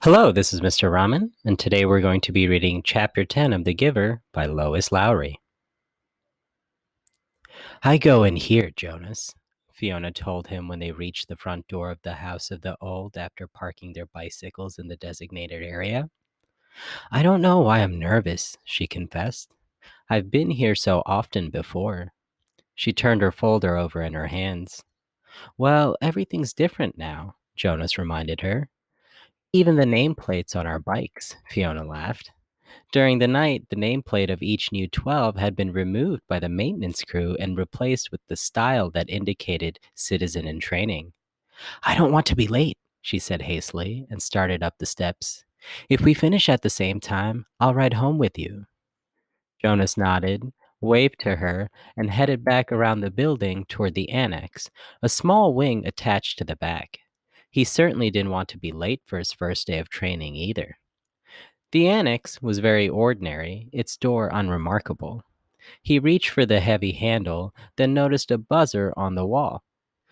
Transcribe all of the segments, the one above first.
Hello, this is Mr. Rahman, and today we're going to be reading Chapter 10 of The Giver by Lois Lowry. I go in here, Jonas, Fiona told him when they reached the front door of the House of the Old after parking their bicycles in the designated area. I don't know why I'm nervous, she confessed. I've been here so often before. She turned her folder over in her hands. Well, everything's different now, Jonas reminded her. Even the nameplates on our bikes, Fiona laughed. During the night, the nameplate of each new 12 had been removed by the maintenance crew and replaced with the style that indicated citizen in training. I don't want to be late, she said hastily and started up the steps. If we finish at the same time, I'll ride home with you. Jonas nodded, waved to her, and headed back around the building toward the annex, a small wing attached to the back. He certainly didn't want to be late for his first day of training either. The annex was very ordinary, its door unremarkable. He reached for the heavy handle, then noticed a buzzer on the wall.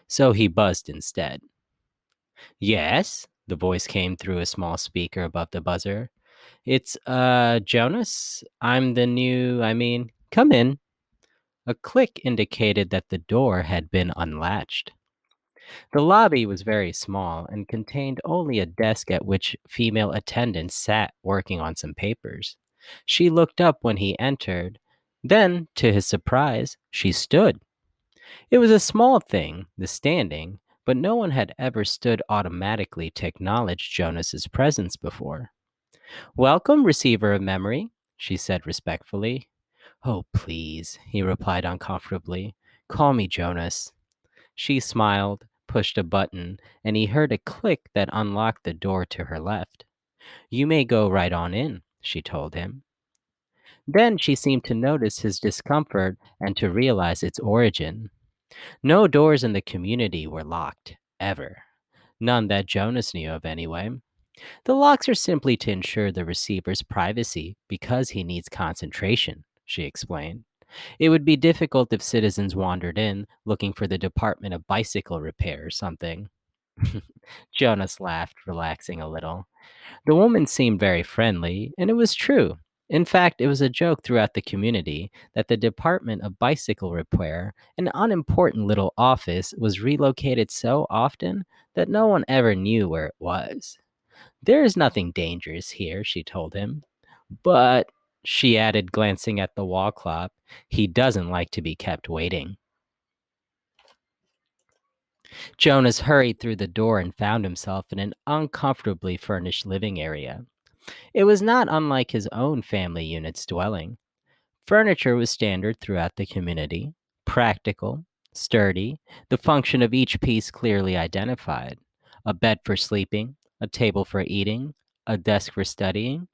So he buzzed instead. Yes, the voice came through a small speaker above the buzzer. It's, Jonas? Come in. A click indicated that the door had been unlatched. The lobby was very small and contained only a desk at which female attendants sat working on some papers. She looked up when he entered. Then, to his surprise, she stood. It was a small thing, the standing, but no one had ever stood automatically to acknowledge Jonas's presence before. Welcome, receiver of memory, she said respectfully. Oh, please, he replied uncomfortably. Call me Jonas. She smiled, pushed a button, and he heard a click that unlocked the door to her left. You may go right on in, she told him. Then she seemed to notice his discomfort and to realize its origin. No doors in the community were locked, ever. None that Jonas knew of, anyway. The locks are simply to ensure the receiver's privacy because he needs concentration, she explained. It would be difficult if citizens wandered in looking for the Department of Bicycle Repair or something. Jonas laughed, relaxing a little. The woman seemed very friendly, and it was true. In fact, it was a joke throughout the community that the Department of Bicycle Repair, an unimportant little office, was relocated so often that no one ever knew where it was. There is nothing dangerous here, she told him. But, she added, glancing at the wall clock, he doesn't like to be kept waiting. Jonas hurried through the door and found himself in an uncomfortably furnished living area. It was not unlike his own family unit's dwelling. Furniture was standard throughout the community, practical, sturdy, the function of each piece clearly identified. A bed for sleeping, a table for eating, a desk for studying.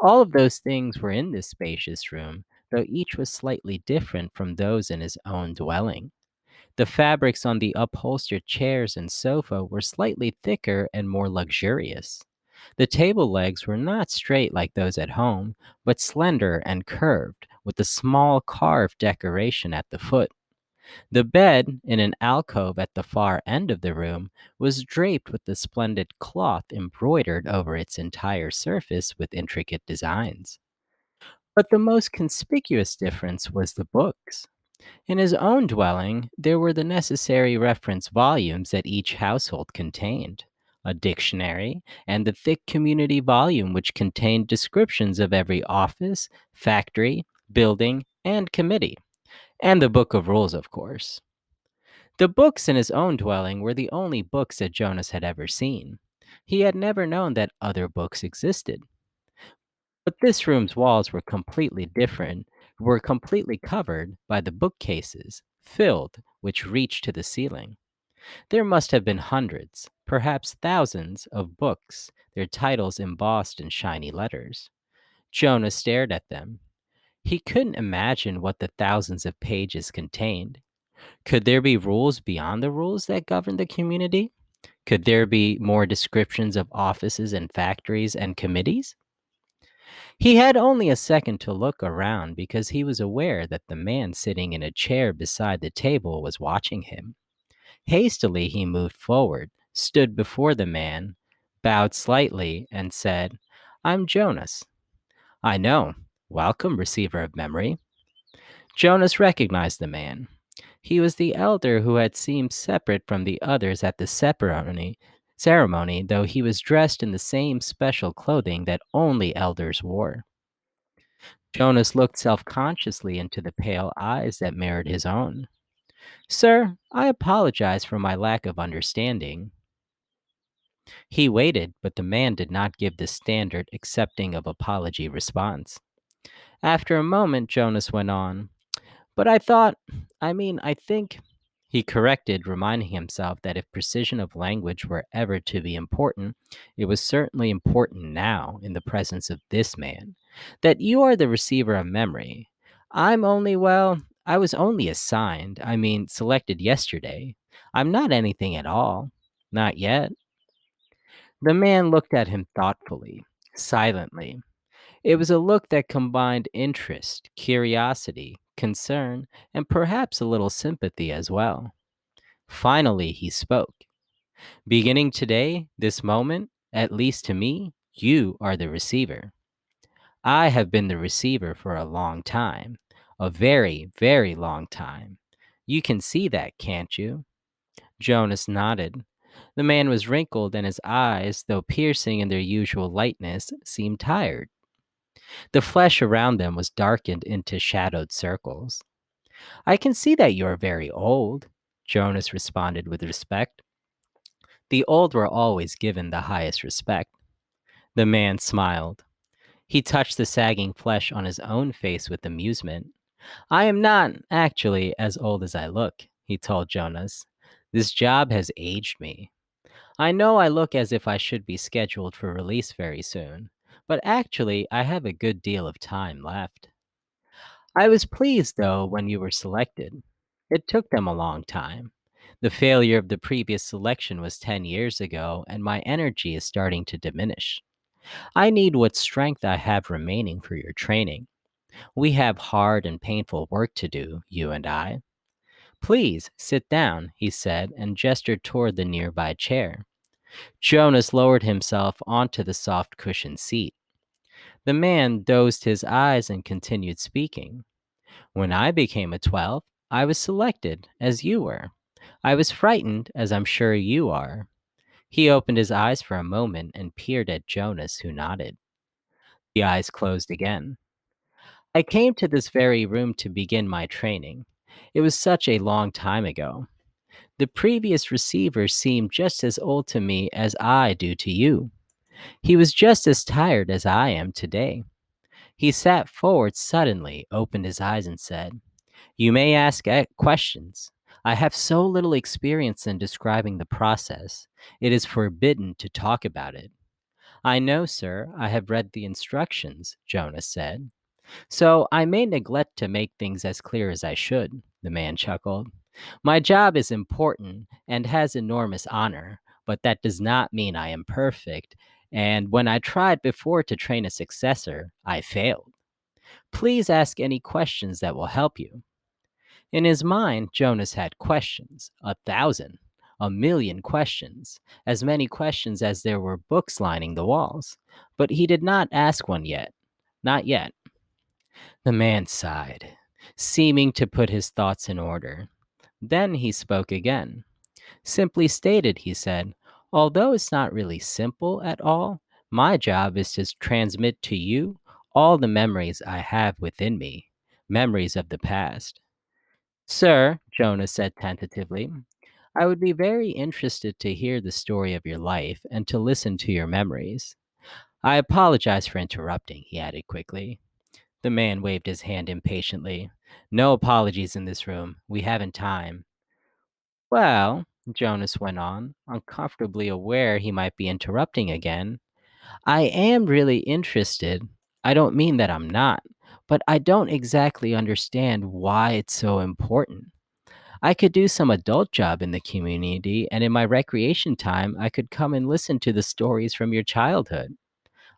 All of those things were in this spacious room, though each was slightly different from those in his own dwelling. The fabrics on the upholstered chairs and sofa were slightly thicker and more luxurious. The table legs were not straight like those at home, but slender and curved, with a small carved decoration at the foot. The bed, in an alcove at the far end of the room, was draped with a splendid cloth embroidered over its entire surface with intricate designs. But the most conspicuous difference was the books. In his own dwelling, there were the necessary reference volumes that each household contained a dictionary, and the thick community volume which contained descriptions of every office, factory, building, and committee, and the Book of Rules, of course. The books in his own dwelling were the only books that Jonas had ever seen. He had never known that other books existed. But this room's walls were completely covered by the bookcases, filled, which reached to the ceiling. There must have been hundreds, perhaps thousands, of books, their titles embossed in shiny letters. Jonah stared at them. He couldn't imagine what the thousands of pages contained. Could there be rules beyond the rules that govern the community? Could there be more descriptions of offices and factories and committees? He had only a second to look around because he was aware that the man sitting in a chair beside the table was watching him. Hastily, he moved forward, stood before the man, bowed slightly, and said, I'm Jonas. I know. Welcome, receiver of memory. Jonas recognized the man. He was the elder who had seemed separate from the others at the ceremony, though he was dressed in the same special clothing that only elders wore. Jonas looked self consciously into the pale eyes that mirrored his own. Sir, I apologize for my lack of understanding. He waited, but the man did not give the standard accepting of apology response. After a moment, Jonas went on, But I think, he corrected, reminding himself that if precision of language were ever to be important, it was certainly important now in the presence of this man. That you are the receiver of memory. I was only selected yesterday. I'm not anything at all. Not yet. The man looked at him thoughtfully, silently. It was a look that combined interest, curiosity, concern, and perhaps a little sympathy as well. Finally, he spoke. Beginning today, this moment, at least to me, you are the receiver. I have been the receiver for a long time. A very, very long time. You can see that, can't you? Jonas nodded. The man was wrinkled, and his eyes, though piercing in their usual lightness, seemed tired. The flesh around them was darkened into shadowed circles. I can see that you are very old, Jonas responded with respect. The old were always given the highest respect. The man smiled. He touched the sagging flesh on his own face with amusement. I am not, actually, as old as I look, he told Jonas. This job has aged me. I know I look as if I should be scheduled for release very soon, but actually, I have a good deal of time left. I was pleased, though, when you were selected. It took them a long time. The failure of the previous selection was 10 years ago, and my energy is starting to diminish. I need what strength I have remaining for your training. We have hard and painful work to do, you and I. Please sit down, he said, and gestured toward the nearby chair. Jonas lowered himself onto the soft cushioned seat. The man dosed his eyes and continued speaking. When I became a 12, I was selected, as you were. I was frightened, as I'm sure you are. He opened his eyes for a moment and peered at Jonas, who nodded. The eyes closed again. I came to this very room to begin my training. It was such a long time ago. The previous receiver seemed just as old to me as I do to you. He was just as tired as I am today. He sat forward suddenly, opened his eyes, and said, You may ask questions. I have so little experience in describing the process. It is forbidden to talk about it. I know, sir. I have read the instructions, Jonas said. So I may neglect to make things as clear as I should, the man chuckled. My job is important and has enormous honor, but that does not mean I am perfect. And when I tried before to train a successor, I failed. Please ask any questions that will help you. In his mind, Jonas had questions, 1,000, 1,000,000 questions, as many questions as there were books lining the walls. But he did not ask one yet. Not yet. The man sighed, seeming to put his thoughts in order. Then he spoke again. Simply stated, he said, although it's not really simple at all, my job is to transmit to you all the memories I have within me, memories of the past. Sir, Jonas said tentatively, I would be very interested to hear the story of your life and to listen to your memories. I apologize for interrupting, he added quickly. The man waved his hand impatiently. No apologies in this room. We haven't time. Well, Jonas went on, uncomfortably aware he might be interrupting again. I am really interested. I don't mean that I'm not, but I don't exactly understand why it's so important. I could do some adult job in the community, and in my recreation time, I could come and listen to the stories from your childhood.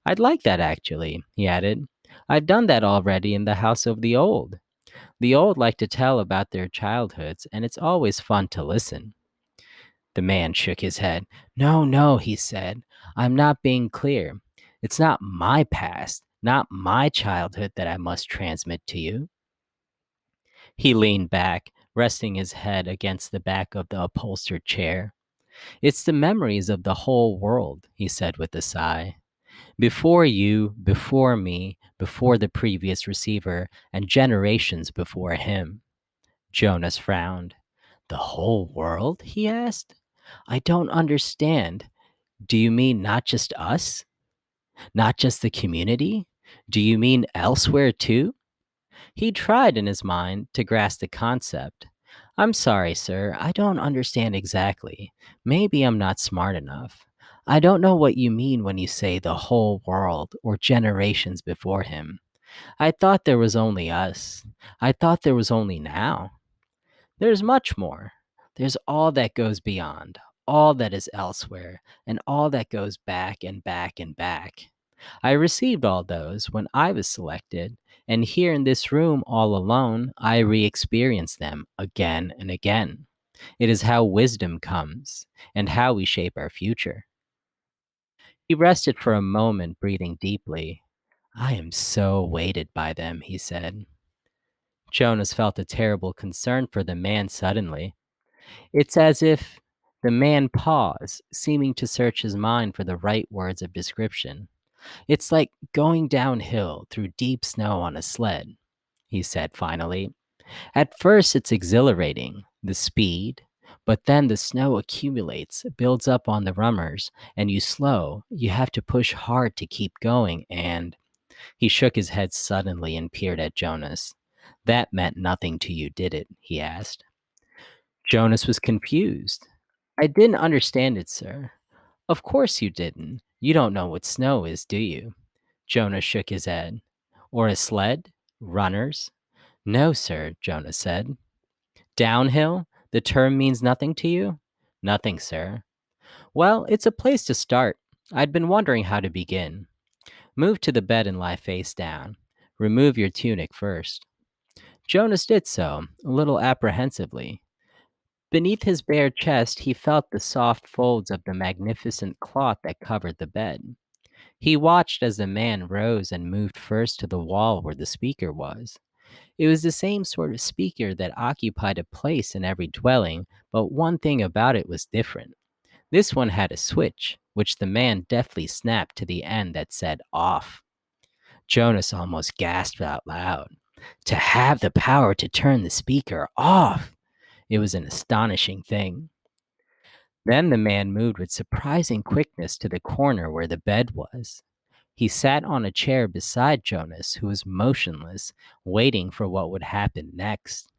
I'd like that actually, he added. I've done that already in the House of the Old. The old like to tell about their childhoods, and it's always fun to listen. The man shook his head. No, no, he said. I'm not being clear. It's not my past, not my childhood that I must transmit to you. He leaned back, resting his head against the back of the upholstered chair. It's the memories of the whole world, he said with a sigh. Before you, before me, before the previous receiver, and generations before him. Jonas frowned. The whole world? He asked. I don't understand. Do you mean not just us? Not just the community? Do you mean elsewhere too? He tried in his mind to grasp the concept. I'm sorry, sir, I don't understand exactly. Maybe I'm not smart enough. I don't know what you mean when you say the whole world or generations before him. I thought there was only us. I thought there was only now. There's much more. There's all that goes beyond, all that is elsewhere, and all that goes back and back and back. I received all those when I was selected, and here in this room all alone, I re experience them again and again. It is how wisdom comes, and how we shape our future. He rested for a moment, breathing deeply. I am so weighted by them, he said. Jonas felt a terrible concern for the man suddenly. It's as if the man paused, seeming to search his mind for the right words of description. It's like going downhill through deep snow on a sled, he said finally. At first, it's exhilarating, the speed, but then the snow accumulates, builds up on the runners, and you slow. You have to push hard to keep going, and he shook his head suddenly and peered at Jonas. That meant nothing to you, did it? He asked. Jonas was confused. I didn't understand it, sir. Of course you didn't. You don't know what snow is, do you? Jonas shook his head. Or a sled? Runners? No, sir, Jonas said. Downhill? The term means nothing to you? Nothing, sir. Well, it's a place to start. I'd been wondering how to begin. Move to the bed and lie face down. Remove your tunic first. Jonas did so, a little apprehensively. Beneath his bare chest, he felt the soft folds of the magnificent cloth that covered the bed. He watched as the man rose and moved first to the wall where the speaker was. It was the same sort of speaker that occupied a place in every dwelling, but one thing about it was different. This one had a switch, which the man deftly snapped to the end that said off. Jonas almost gasped out loud. To have the power to turn the speaker off! It was an astonishing thing. Then the man moved with surprising quickness to the corner where the bed was. He sat on a chair beside Jonas, who was motionless, waiting for what would happen next.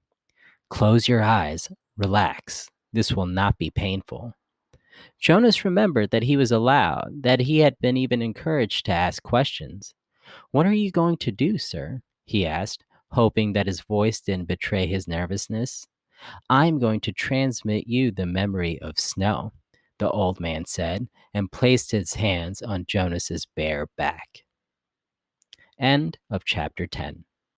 Close your eyes, relax. This will not be painful. Jonas remembered that he was allowed, that he had been even encouraged to ask questions. What are you going to do, sir? He asked, hoping that his voice didn't betray his nervousness. I'm going to transmit you the memory of snow, the old man said, and placed his hands on Jonas's bare back. End of chapter 10.